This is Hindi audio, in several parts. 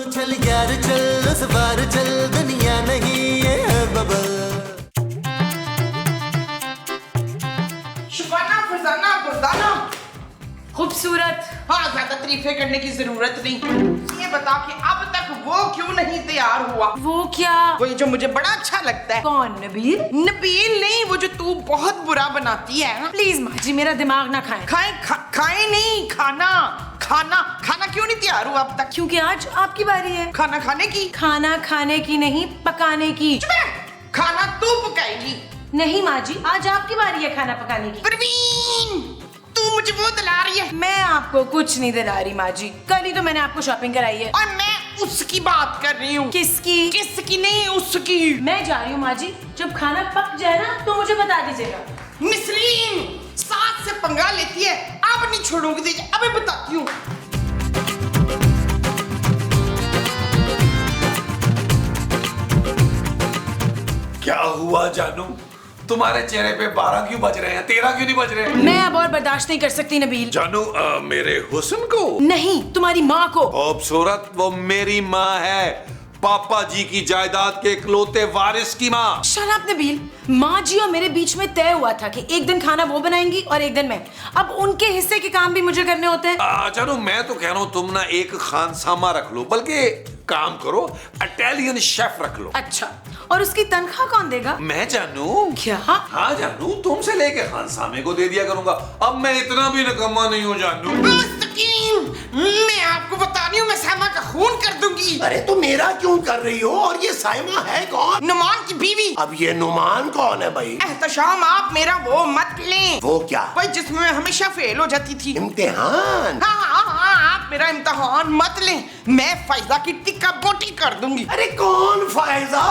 चल यार चल उस बार चल दुनिया नहीं ये है बबल। शुबाना फरजाना फरजाना खूबसूरत। हाँ, ज्यादा तारीफें करने की जरूरत नहीं। ये बता कि अब तक वो क्यों नहीं तैयार हुआ? वो क्या? वो जो मुझे बड़ा अच्छा लगता है। कौन? नबील? नबील नहीं, वो जो तू बहुत बुरा बनाती है ना। प्लीज माँ जी मेरा दिमाग ना खाएं। खाए नहीं, खाना खाना खाना क्यों नहीं तैयार हुआ अब तक? क्योंकि आज आपकी बारी है खाना खाने की। खाना खाने की नहीं, पकाने की। चुप रह, खाना तू पकाएगी। नहीं माँ जी, आज आपकी बारी है खाना पकाने की। परवीन, तू मुझे वो दिला रही है। मैं आपको कुछ नहीं दिला रही माँ जी, कल ही तो मैंने आपको शॉपिंग कराई है। और मैं उसकी बात कर रही हूँ। किसकी? किसकी नहीं, उसकी। मैं जा रही हूँ माँ जी, जब खाना पक जाए ना तो मुझे बता दीजिएगा। निसरीन सास से पंगा लेती है, अब नहीं छोड़ूंगी तुझे, अबे बताती हूँ। क्या हुआ जानू, तुम्हारे चेहरे पे 12 क्यों बज रहे हैं, 13 क्यों नहीं बज रहे हैं? मैं अब और बर्दाश्त नहीं कर सकती नबील। जानू, मेरे हुस्न को नहीं, तुम्हारी माँ को। खूबसूरत वो मेरी माँ है, पापा जी की जायदाद के इकलौते वारिस की माँ। शट अप नबील, माँ जी और मेरे बीच में तय हुआ था कि एक दिन खाना वो बनाएंगी और एक दिन मैं। अब उनके हिस्से के काम भी मुझे करने होते हैं। जानू, मैं तो कह रहा हूँ तुम ना एक खानसामा रख लो, बल्कि काम करो इटालियन शेफ रख लो। अच्छा, और उसकी तनख्वाह कौन देगा? मैं जानू। क्या? हाँ जानू, तुमसे लेके खानसामे को दे दिया करूंगा। अब मैं इतना भी निकम्मा नहीं हूँ जानू। मुस्तकीम, मैं आपको बता रही हूँ, मैं साइमा का खून कर दूंगी। अरे तो मेरा क्यों कर रही हो? और ये साइमा है कौन? नुमान की बीवी। अब ये नुमान कौन है भाई? एहतशाम, आप मेरा वो मत लें। वो क्या? भाई जिसमें मैं हमेशा फेल हो जाती थी। इम्तिहान? हाँ, आप मेरा इम्तिहान मत लें, मैं फायदा की टिक्का बोटी कर दूंगी। अरे कौन फायदा?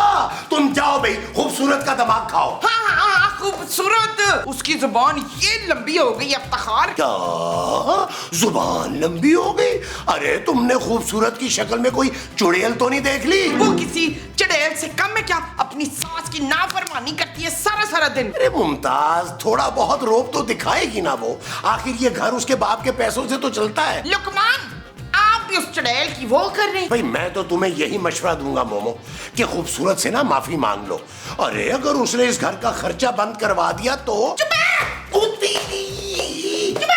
तुम जाओ भाई, खूबसूरत का दिमाग खाओ। हाँ, खूबसूरत। उसकी जुबान ये लंबी हो गई अफ्तार। क्या जुबान लंबी हो गई? अरे तुमने खूबसूरत की शक्ल में कोई चुड़ैल तो नहीं देख ली? वो किसी चुड़ैल से कम है क्या? अपनी सास की नाफरमानी करती है सारा सारा दिन। अरे मुमताज, थोड़ा बहुत रोब तो दिखाएगी ना वो। आखिर ये घर उसके बाप के पैसों से तो चलता है। लुकमान, आप भी उस चुड़ैल की वो कर रहे हैं। भाई मैं तो तुम्हें यही मशवरा दूंगा मोमो कि खूबसूरत से ना माफी मांग लो। अरे अगर उसने इस घर का खर्चा बंद करवा दिया तो।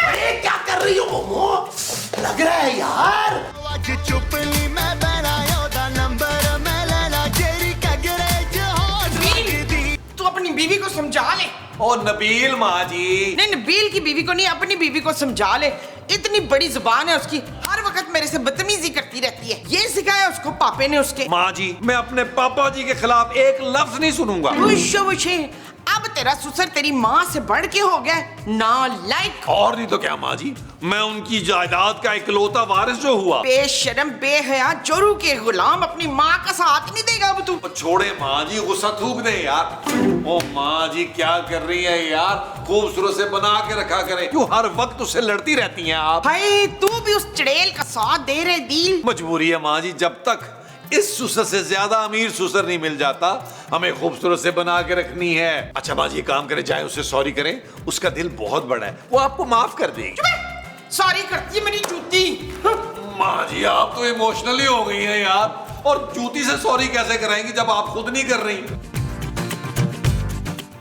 अरे क्या कर रही हो मोमो? लग रहा है यार। तू अपनी बीवी को समझा ले। ओ नबील माँ जी। नहीं, नबील की बीवी को नहीं, अपनी बीवी को समझा ले। इतनी बड़ी जुबान है उसकी, हर वक्त मेरे से बदतमीजी करती रहती है। ये सिखाया उसको पापे ने उसके। माँ जी, मैं अपने पापा जी के खिलाफ एक लफ्ज नहीं सुनूंगा। अब तेरा ससुर तेरी माँ से बढ़ के हो गया, नालायक। और नहीं तो क्या माँ जी, मैं उनकी जायदाद का इकलौता वारिस जो हुआ। बेशरम बेहया चोरू के गुलाम, अपनी माँ का साथ नहीं देगा अब तू। छोड़े माँ जी, गुस्सा थूक दे यार। ओ माँ जी, क्या कर रही है यार? खूबसूरत से बना के रखा करें, क्यों हर वक्त उससे लड़ती रहती हैं आप? भाई तू भी उस चुड़ैल का साथ दे रहे दिल। मजबूरी है माँ जी, जब तक इस ससुर से ज्यादा अमीर ससुर नहीं मिल जाता, हमें खूबसूरत से बना के रखनी है। अच्छा माँ जी, काम करें, जाए उससे सॉरी करें, उसका दिल बहुत बड़ा है, वो आपको माफ कर देगी। सॉरी करती है मेरी जूती। माँ जी, आप तो इमोशनली हो गई हैं यार, और जूती से सॉरी कैसे कराएंगी जब आप खुद नहीं कर रही?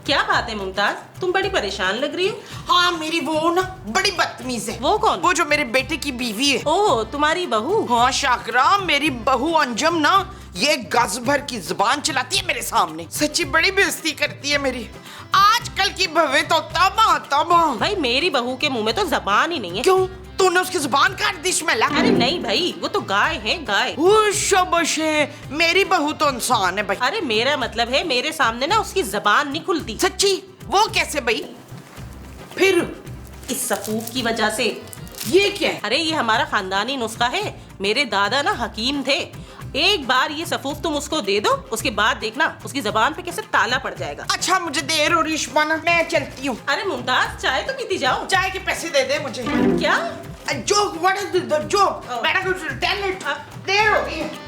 क्या बात है मुमताज, तुम बड़ी परेशान लग रही हो। हाँ, मेरी वो ना बड़ी बदतमीज है। वो कौन? वो जो मेरे बेटे की बीवी है। ओह, तुम्हारी बहू। हाँ शाकरा, मेरी बहू अंजम ना ये गज भर की जुबान चलाती है मेरे सामने। सच्ची बड़ी बेइज्जती करती है मेरी। आजकल की भवे तो तबाह तबाह। भाई मेरी बहू के मुंह में तो जबान ही नहीं है। क्यों? तूने उसकी जुबान काट दी स्मेला? अरे नहीं भाई, वो तो गाय है, गाय। शाबाश है, मेरी बहू तो इंसान है भाई। अरे मेरा मतलब है, मेरे सामने ना उसकी जबान नहीं खुलती। सच्ची? वो कैसे भाई? फिर इस सफूफ की वजह से। ये क्या है? अरे ये हमारा खानदानी नुस्खा है। मेरे दादा ना हकीम थे। एक बार ये सफूफ तुम उसको दे दो, उसके बाद देखना उसकी जबान पे कैसे ताला पड़ जाएगा। अच्छा, मुझे देर हो रही शुबाना, मैं चलती हूँ। अरे मुमताज, चाय तो पीती जाओ। चाय के पैसे दे दे मुझे। क्या? Joke, what is the joke? मैंने कुछ टेल इट। देर हो गई है।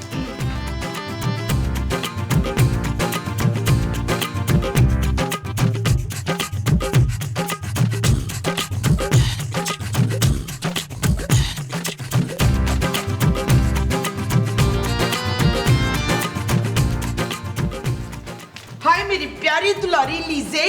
प्यारी दुलारी लीजे।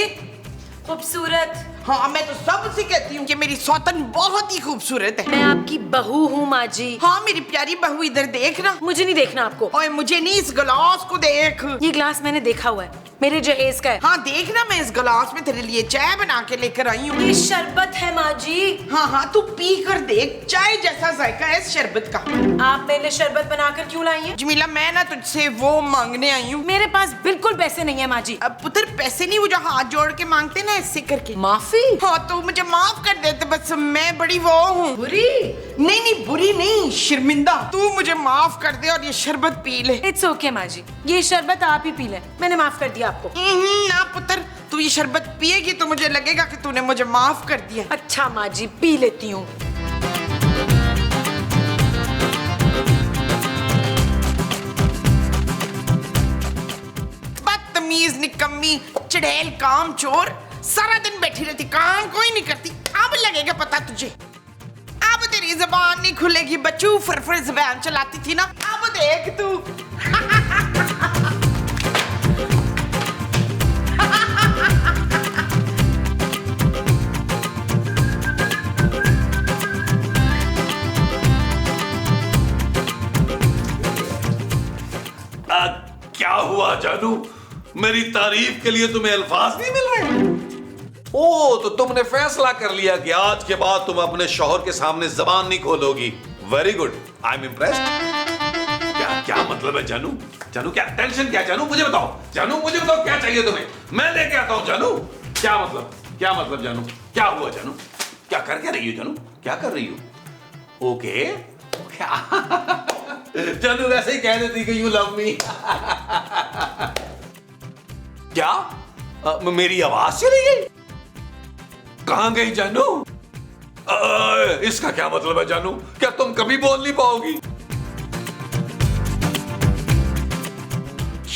खूबसूरत। हाँ, मैं तो सबसे कहती हूँ कि मेरी सौतन बहुत ही खूबसूरत है। मैं आपकी बहू हूँ माँ जी। हाँ, मेरी प्यारी बहू इधर देख ना। मुझे नहीं देखना आपको। ओए, मुझे नहीं, इस गिलास को देख। ये ग्लास मैंने देखा हुआ है, मेरे जहेज का है। हाँ देख ना, मैं इस गिलास में तेरे लिए चाय बना के लेकर आई हूँ। ये शरबत है माँ जी। हाँ, तू पी कर देख, चाय जैसा जायका है इस शरबत का। आप मेरे लिए शरबत बनाकर क्यों लाई हैं? जमीला, मैं ना तुझसे वो मांगने आई हूँ। मेरे पास बिल्कुल पैसे नहीं है माँ जी। अब पुत्र, पैसे नहीं, वो जो हाथ जोड़ के मांगते ना ऐसे करके। माफी? हाँ, तो मुझे माफ कर देते, बस मैं बड़ी वो हूँ। बुरी? नहीं, बुरी नहीं, शर्मिंदा। तू मुझे माफ कर दे और ये शरबत पी ले। इट्स ओके माँ जी, ये शरबत आप ही पी लें, मैंने माफ कर दिया आपको। ना पुत्र, तू ये शरबत पिएगी तो मुझे लगेगा कि तूने मुझे माफ कर दिया। अच्छा माँ जी, पी लेती हूँ। बदतमीज, निकम्मी, चढ़ेल, काम चोर, सारा दिन बैठी रहती, काम कोई नहीं करती। अब लगेगा पता तुझे। अब तेरी जबान नहीं खुलेगी बच्चू, फरफर जबान चलाती थी ना, अब देख तू। क्या हुआ जानू? मेरी तारीफ के लिए तुम्हें अल्फाज नहीं मिल रहे? ओ, तो तुमने फैसला कर लिया कि आज के बाद तुम अपने शौहर के सामने जबान नहीं खोलोगी। Very good, I am impressed. क्या मतलब है जानू? जानू क्या टेंशन, क्या जानू मुझे बताओ। जानू मुझे बताओ, क्या चाहिए तुम्हें? मैं लेके आता हूं जानू। क्या मतलब जानू? क्या हुआ जानू? क्या कर क्या रही हो जानू? क्या कर रही हो? ओके जानू वैसे ही कह देती कि यू लव मी। क्या मेरी आवाज चली गई? कहां गई जानू? इसका क्या मतलब है जानू? क्या तुम कभी बोल नहीं पाओगी?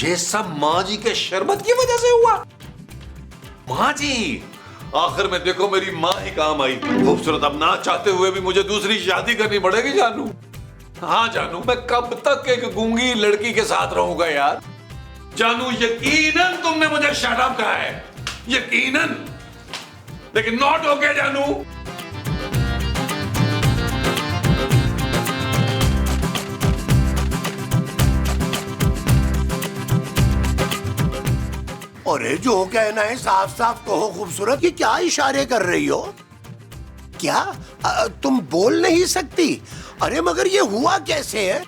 ये सब माँ जी के शरबत की वजह से हुआ। माँ जी, आखिर में देखो मेरी माँ ही काम आई। खूबसूरत, अब ना चाहते हुए भी मुझे दूसरी शादी करनी पड़ेगी जानू। हाँ जानू, मैं कब तक एक गूंगी लड़की के साथ रहूंगा यार? जानू, यकीनन तुमने मुझे शट अप कहा है, यकीनन, लेकिन नॉट ओके जानू। अरे जो कहना है साफ साफ कहो खूबसूरत, ये क्या इशारे कर रही हो? क्या तुम बोल नहीं सकती? अरे मगर ये हुआ कैसे है?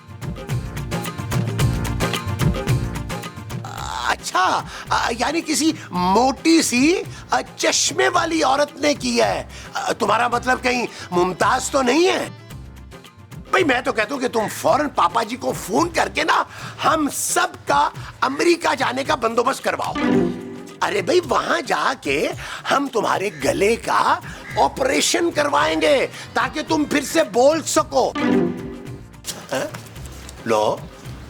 अच्छा, यानी किसी मोटी सी चश्मे वाली औरत ने किया है। तुम्हारा मतलब कहीं मुमताज तो नहीं है? भाई मैं तो कहता हूं कि तुम फौरन पापा जी को फोन करके ना हम सब का अमेरिका जाने का बंदोबस्त करवाओ। अरे भाई वहां जाके हम तुम्हारे गले का ऑपरेशन करवाएंगे ताकि तुम फिर से बोल सको। लो,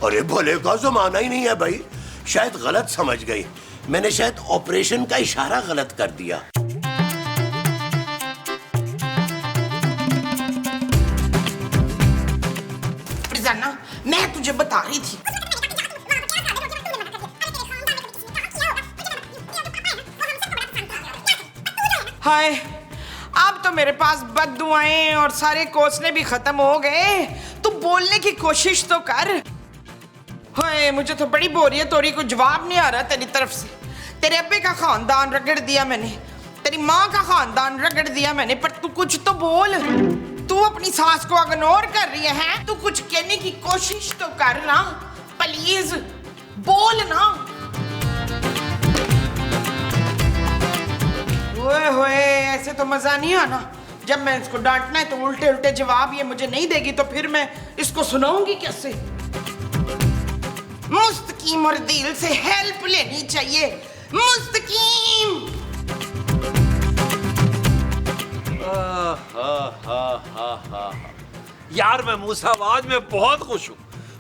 अरे भले का जमाना ही नहीं है भाई। शायद गलत समझ गई, मैंने शायद ऑपरेशन का इशारा गलत कर दिया। जाना, मैं तुझे बता रही थी। हाय, अब तो मेरे पास बद्दुआएं और सारे कोसले भी खत्म हो गए। तू बोलने की कोशिश तो कर। हाय, मुझे तो बड़ी बोरियत हो रही, कोई जवाब नहीं आ रहा तेरी तरफ से। तेरे अब्बे का खानदान रगड़ दिया मैंने, तेरी माँ का खानदान रगड़ दिया मैंने, पर तू कुछ तो बोल। तू अपनी सास को इग्नोर कर रही है, तू कुछ कहने की कोशिश तो कर ना, प्लीज बोल ना। ओए होए, ऐसे तो मजा नहीं आना। जब मैं इसको डांटना है तो उल्टे उल्टे जवाब ये मुझे नहीं देगी, तो फिर मैं इसको सुनाऊंगी कैसे? मुस्तकीम और दिल से हेल्प लेनी चाहिए। मुस्तकीम। यार मैं मूसा, आज मैं बहुत खुश हूँ।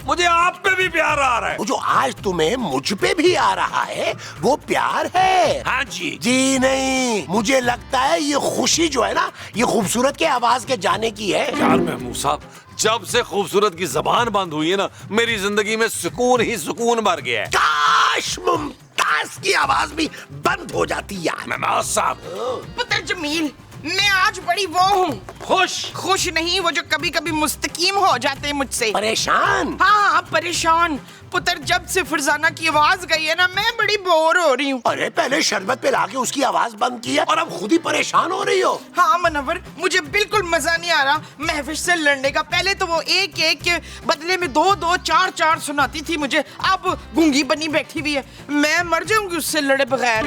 मुझे आप पे भी प्यार आ रहा है। वो जो आज तुम्हें मुझ पे भी आ रहा है वो प्यार है। हाँ जी। जी नहीं, मुझे लगता है ये खुशी जो है ना, ये खूबसूरत के आवाज के जाने की है। यार महमूद साहब, जब से खूबसूरत की जबान बंद हुई है ना, मेरी जिंदगी में सुकून ही सुकून भर गया है। काश मुमताज सांस की आवाज भी बंद हो जाती यार। नवाज साहब, पुत्र जमील, मैं आज बड़ी वो हूँ, खुश नहीं, वो जो कभी कभी मुस्तकीम हो जाते हैं मुझसे। परेशान? हाँ, परेशान। पुत्र, जब से फरजाना की आवाज गई है ना, मैं बड़ी बोर हो रही हूँ। अरे पहले शरबत पिला के उसकी आवाज बंद की है और अब खुद ही परेशान हो रही हो। हाँ मनवर, मुझे बिल्कुल मजा नहीं आ रहा महफिल से लड़ने का। पहले तो वो एक एक के बदले में दो दो चार चार सुनाती थी मुझे, अब गूंगी बनी बैठी हुई है। मैं मर जाऊंगी उससे लड़े बगैर।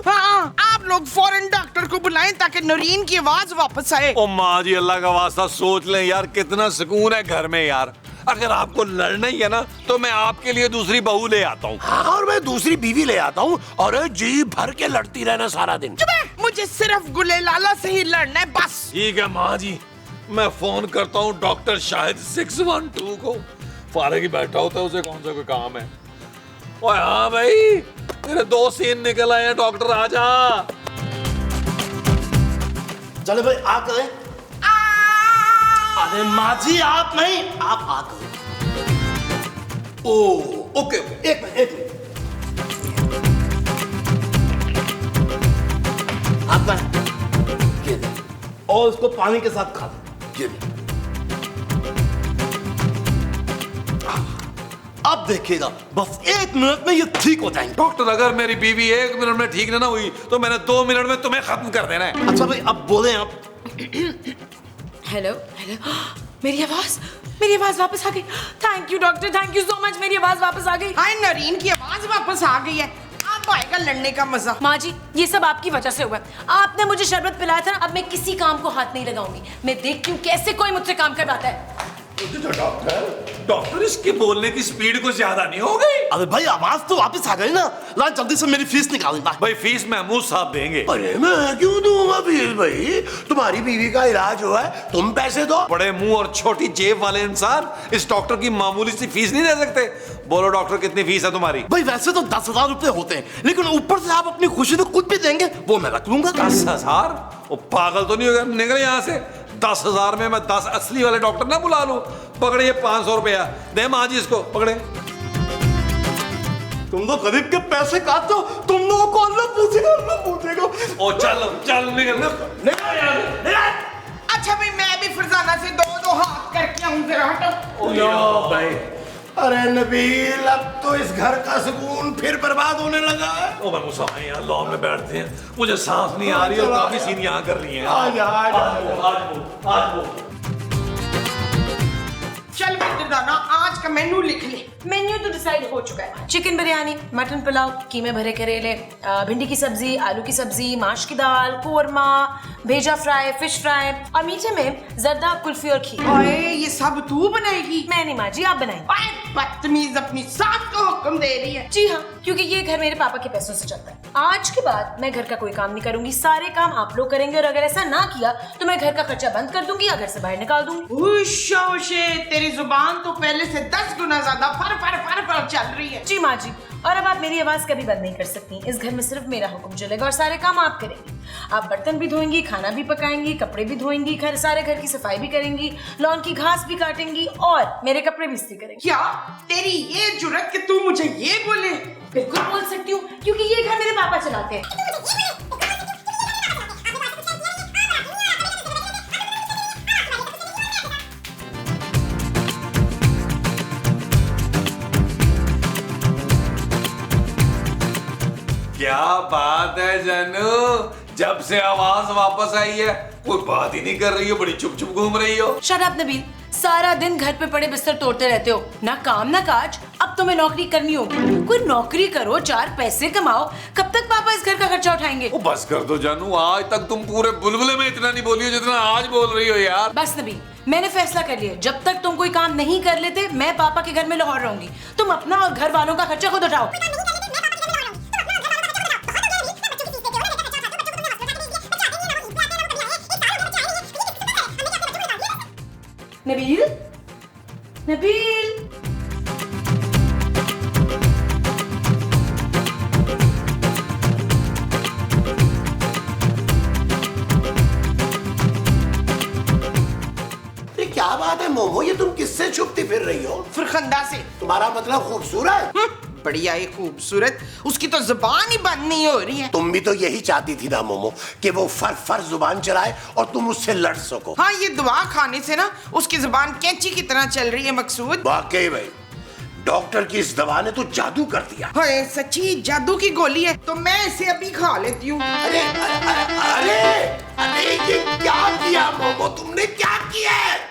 हाँ, आप लोग फौरन डॉक्टर को बुलाएं ताकि नरीन की आवाज वापस आए। ओ माँ जी, अल्लाह का वास्ता सोच लें यार, कितना सुकून है घर में यार। अगर आपको लड़ना ही है ना, तो मैं आपके लिए दूसरी बहू ले आता हूँ। हाँ, और मैं दूसरी बीवी ले आता हूँ और जी भर के लड़ती रहना सारा दिन। मुझे सिर्फ गुले लाला से ही लड़ना है बस। ठीक है माँ जी, मैं फोन करता हूँ डॉक्टर शाहिद 612 को। फारग ही बैठा होता है, उसे कौन सा कोई काम है। ओए हाँ भाई, तेरे 2 सीन निकल आए हैं, डॉक्टर आजा। चले भाई आ गए। अरे माँ जी आप नहीं, आप आ गए। ओ ओके, एक मिनट। हाथ में ये ले, और उसको पानी के साथ खा दो। ये ले। अब देखिएगा, बस 1 मिनट में ये ठीक हो जाएंगे। डॉक्टर, अगर मेरी बीवी 1 मिनट में ठीक ना हुई तो मैंने 2 मिनट में तुम्हें खत्म कर देना है। अच्छा भाई अब बोले आप। हेलो हेलो, मेरी आवाज वापस आ गई। Thank you doctor, thank you so much, मेरी आवाज वापस आ गई। हाय, नरीन की आवाज वापस आ गई है। अब आएगा लड़ने का मजा। माँ जी, ये सब आपकी वजह से हुआ है। आपने मुझे शरबत पिलाया था, अब मैं किसी काम को हाथ नहीं लगाऊंगी। मैं देखती हूँ कैसे कोई मुझसे काम करवाता है। डॉक्टर, इसके बोलने की स्पीड कुछ ज्यादा नहीं हो गई? अरे भाई आवाज तो वापस आ गई ना। ला जल्दी से मेरी फीस निकाल। भाई फीस महमूद साहब देंगे। अरे मैं क्यों दूंगा फीस भाई? तुम्हारी बीवी का इलाज हुआ है, तुम पैसे दो। बड़े मुंह और छोटी जेब वाले इंसान इस डॉक्टर की मामूली सी फीस नहीं दे सकते। बोलो डॉक्टर, कितनी फीस है तुम्हारी? भाई वैसे तो 10,000 रुपए होते हैं, लेकिन ऊपर से आप अपनी खुशी तो कुछ भी देंगे, वो मैं रख लूंगा। 10,000? वो पागल तो नहीं होगा? निकल यहाँ से। 10,000 में मैं 10 असली वाले डॉक्टर ना बुला लूं? पकड़े ये 500 रुपया दे माँ जी, इसको पकड़े। तुम तो गरीब के पैसे काटते हो, तुम लोगों को अल्लाह पूछेगा। ओ चल निकल। अच्छा भाई, मैं भी फरजाना से दो हाथ करके आऊं, जरा हटो। भाई, अरे नबील, अब तो इस घर का सुकून फिर बर्बाद होने लगा है। ओ मैं मुसाफिर यहाँ लॉन में बैठते हैं, मुझे सांस नहीं आ रही और काफी सीन यहाँ कर रही हैं। चल दाना, आज का मेनू लिख ले। मेन्यू तो डिसाइड हो चुका है। चिकन बिरयानी, मटन पुलाव, कीमे भरे करेले, भिंडी की सब्जी, आलू की सब्जी, माश की दाल, कोरमा, भेजा फ्राई, फिश फ्राई और मीठे में जर्दा, कुल्फी और खीर। ओए, ये सब तू बनाएगी? मैं नहीं माँ जी, आप बनाएंगे। ओए, बदतमीज, अपनी सास को हुक्म दे रही है। जी हाँ, क्योंकि ये घर मेरे पापा के पैसों से चलता है। आज के बाद मैं घर का कोई काम नहीं करूंगी, सारे काम आप लोग करेंगे और अगर ऐसा ना किया तो मैं घर का खर्चा बंद कर दूंगी या घर से बाहर निकाल दूंगी। तेरी जुबान तो पहले से 10 गुना ज्यादा फर चल रही है। जी माँ जी, और अब आप मेरी आवाज कभी बंद नहीं कर सकती। इस घर में सिर्फ मेरा हुक्म चलेगा और सारे काम आप करेंगी। आप बर्तन भी धोएंगी, खाना भी पकाएंगी, कपड़े भी धोएंगी, सारे घर की सफाई भी करेंगी, लॉन की घास भी काटेंगी और मेरे कपड़े भी इस्त्री करेंगी। क्या तेरी ये जुर्रत कि तू मुझे ये बोले? बिल्कुल बोल सकती हूँ, क्योंकि ये घर मेरे पापा चलाते हैं। क्या बात है जानू, जब से आवाज वापस आई है कोई बात ही नहीं कर रही हो, बड़ी चुप घूम रही हो। शट अप नबील, सारा दिन घर पे पड़े बिस्तर तोड़ते रहते हो, ना काम ना काज। अब तुम्हें नौकरी करनी होगी, कोई नौकरी करो, 4 पैसे कमाओ। कब तक पापा इस घर का खर्चा उठाएंगे? ओ बस कर दो जानू, आज तक तुम पूरे बुलबुले में इतना नहीं बोली हो जितना आज बोल रही हो यार। बस नबील, मैंने फैसला कर लिया, जब तक तुम कोई काम नहीं कर लेते मैं पापा के घर में लाहौर रहूंगी। तुम अपना और घर वालों का खर्चा खुद उठाओ। नबील, नबील, क्या बात है मोमो, ये तुम किससे छुपती फिर रही हो? फरखंदा से। तुम्हारा मतलब खूबसूरत? बढ़िया ही खूबसूरत, उसकी तो जुबान ही बंद नहीं हो रही है। तुम भी तो यही चाहती थी ना मोमो कि वो फर फर जुबान चलाए और तुम उससे लड़ सको। हाँ, ये दवा खाने से ना उसकी जुबान कैंची की तरह चल रही है मकसूद। वाकई भाई, डॉक्टर की इस दवा ने तो जादू कर दिया। हाय, सच्ची जादू की गोली है, तो मैं इसे अभी खा लेती हूँ। अरे अरे अरे अरे ये क्या किया मोमो, तुमने क्या किया है?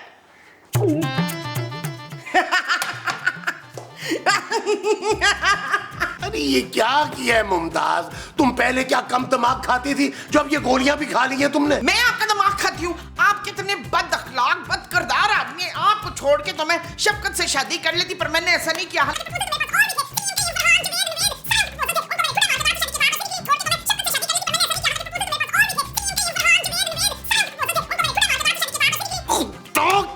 अरे ये क्या किया है मुमताज, तुम पहले क्या कम दिमाग खाती थी जो अब ये गोलियां भी खा ली हैं तुमने? मैं आपका दिमाग खाती हूँ? आप कितने बद अखलाक बद किरदार आदमी हैं। आपको छोड़ के तो मैं शफकत से शादी कर लेती, पर मैंने ऐसा नहीं किया।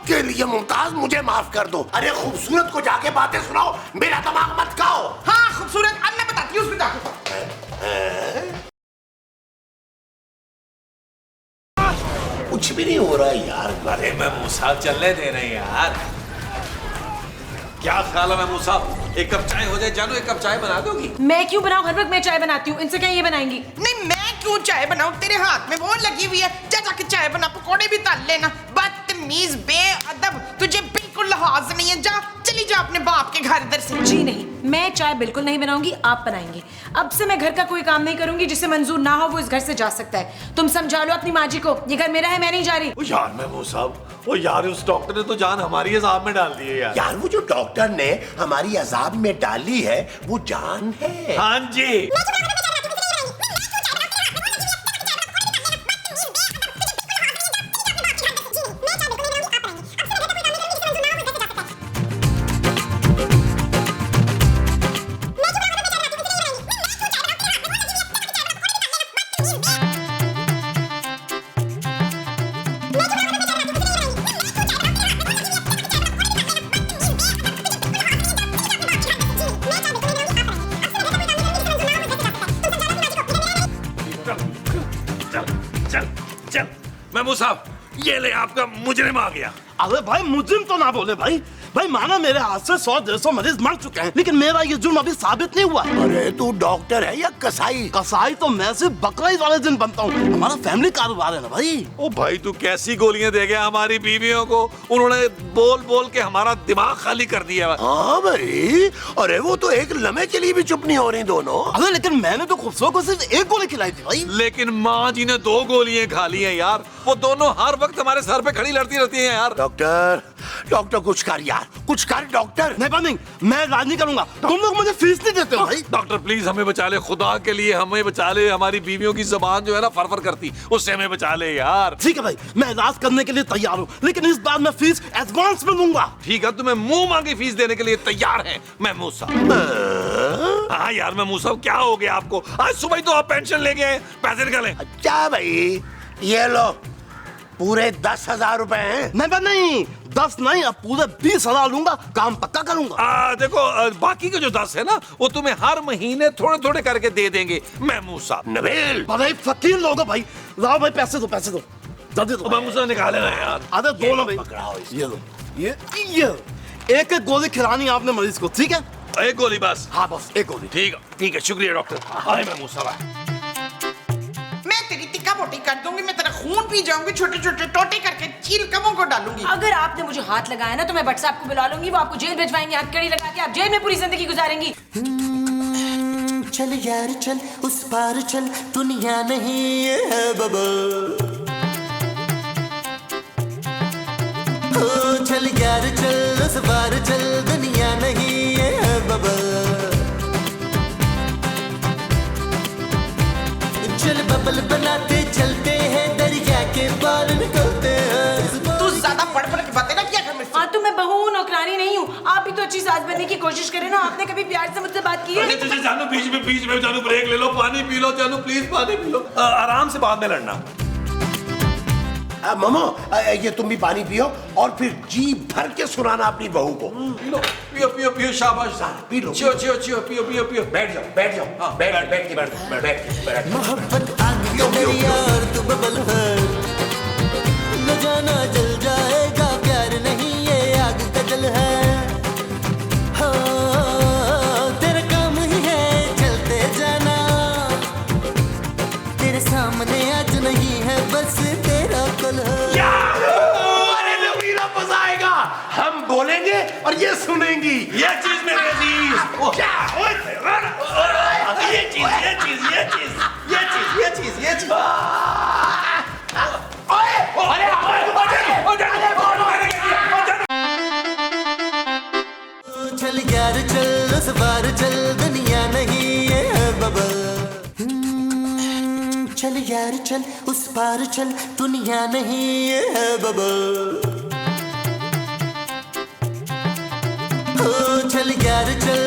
के लिए मुमताज मुझे माफ कर दो। अरे खूबसूरत को जाके बातें सुनाओ, मेरा दिमाग मत खाओ। हाँ खूबसूरत, अब मैं बताती हूँ उसको जाके। कुछ भी नहीं हो रहा है यार। अरे महमूद साहब चलने दे रहे हैं यार। क्या ख्याल है महमूद साहब, एक कप चाय हो जाए? जानू एक कप चाय बना दोगी? मैं क्यों बनाऊं? हर वक्त मैं चाय बनाती हूँ, इनसे क्या ये बनाएंगी? नहीं, मैं क्यों चाय बनाऊं? तेरे हाथ में वो लगी हुई है, जा जाके चाय बना, पकौड़े भी तल लेना। बदतमीज, बेअदब, तुझे बिल्कुल लिहाज नहीं है। जा, चली जा अपने बाप के घर इधर से। जी नहीं, मैं चाय बिल्कुल नहीं बनाऊंगी, आप बनाएंगे। अब से मैं घर का कोई काम नहीं करूंगी जिसे मंजूर ना हो वो इस घर से जा सकता है। तुम समझा लो अपनी माँ जी को, ये घर मेरा है, मैं नहीं जा रही। ओ यार महमूद साहब, ओ यार उस डॉक्टर ने तो जान हमारी अजाब में डाल दी है यार। यार वो जो डॉक्टर ने हमारी अजाब में डाली है वो जान है। हाँ जी। चल महमूद साहब, ये ले आपका मुजरिम आ गया। अरे भाई मुजरिम तो ना बोले भाई। भाई माना मेरे हाथ से 100-150 मरीज मर चुके हैं, लेकिन मेरा ये जुर्म अभी साबित नहीं हुआ। अरे तू डॉक्टर है या कसाई? कसाई तो मैं सिर्फ बकरा ईद वाले दिन बनता हूँ, हमारा फैमिली कारोबार है ना भाई। ओ भाई तू कैसी गोलियां दे गया हमारी बीवियों को, उन्होंने बोल बोल के हमारा दिमाग खाली कर दिया। हाँ भाई, अरे वो तो एक लम्हे के लिए भी चुप नहीं हो रही दोनों। अरे लेकिन मैंने तो खूबसूरत को सिर्फ एक गोली खिलाई थी भाई। लेकिन माँ जी ने 2 गोलियां खा ली हैं यार। वो दोनों हर वक्त हमारे सर पे खड़ी लड़ती रहती हैं यार। डॉक्टर, डॉक्टर कुछ कर यार, कुछ कर डॉक्टर। नहीं, मैं राज नहीं करूंगा। तुम लोग मुझे फीस नहीं देते हो भाई। डॉक्टर प्लीज हमें बचा ले, खुदा के लिए हमें बचा ले। हमारी बीवियों की जुबान जो है ना फर करती, उससे हमें बचा ले यार। ठीक है भाई, मैं इलाज करने के लिए तैयार हूँ, लेकिन इस बार मैं फीस एडवांस में दूंगा। ठीक है, तुम्हें मुंह मांगी फीस देने के लिए तैयार है महमूद साहब। हाँ यार महमूद साहब, क्या हो गया आपको? आज सुबह ही तो आप पेंशन ले गए, पैसे निकालें। अच्छा भाई, ये लो पूरे 10,000 रुपए हैं। नहीं 10 नहीं, अब पूरे 20,000 लूंगा, काम पक्का करूंगा। देखो बाकी के जो 10 है ना वो तुम्हें हर महीने थोड़े थोड़े करके दे देंगे महमूद साहब। नबील, बड़े फकीर लोग हो भाई। लाओ भाई पैसे दो जल्दी दो। महमूद साहब निकाले ना यार। अरे दो ना भाई, पकड़ाओ इसको। ये लो, ये एक गोली खिलानी आपने मरीज को, ठीक है? एक गोली बस? हाँ बस एक गोली। ठीक है, शुक्रिया डॉक्टर। हाय महमूद साहब, मैं तेरी टिक्का बोटी कर दूंगी, मैं तेरा खून पी जाऊंगी, छोटे छोटे टोटे करके चील कमों को डालूंगी। अगर आपने मुझे हाथ लगाया ना तो मैं भट्ट साहब को बुला लूंगी, वो आपको जेल भिजवाएंगे, हथकड़ी लगा के आप जेल में पूरी जिंदगी गुजारेंगी। चल यार चल, उस पार चल, दुनिया नहीं है बबल। ओ चल यार चल, उस पार चल, दुनिया नहीं है बबल। चल बबल बनाते चलते हैं, दरिया के पार निकलते हैं। तू ज्यादा पढ़ के बातें ना किया कर मुझसे। हाँ तो मैं बहू हूँ, नौकरानी नहीं हूँ। आप भी तो अच्छी सास बनने की कोशिश करें ना। आपने कभी प्यार से मुझसे बात की है? जानू बीच में जानू ब्रेक ले लो, पानी पी लो जानू, प्लीज पानी पी लो। आराम से बाद में लड़ना। ममो, ये तुम भी पानी पियो और फिर जी भर के सुनाना अपनी बहू को। पियो शाबाश, पी लो। चियो पियो। बैठ जाओ। हाँ, बैठ के मोहब्बत आग का दरिया और तू बबल है, न जाना जल जाएगा, प्यार नहीं ये आग का जल है। हाँ, तेरा काम ये सुनेंगी। ये चीज मेरे अजीज। क्या? ये चीज ये चीज ये चीज ये चीज ये चीज ये चीज। चल यार चल उस बार चल दुनिया नहीं ये है बबल। चल यार चल उस पार चल दुनिया नहीं ये है बबल। चल यार चल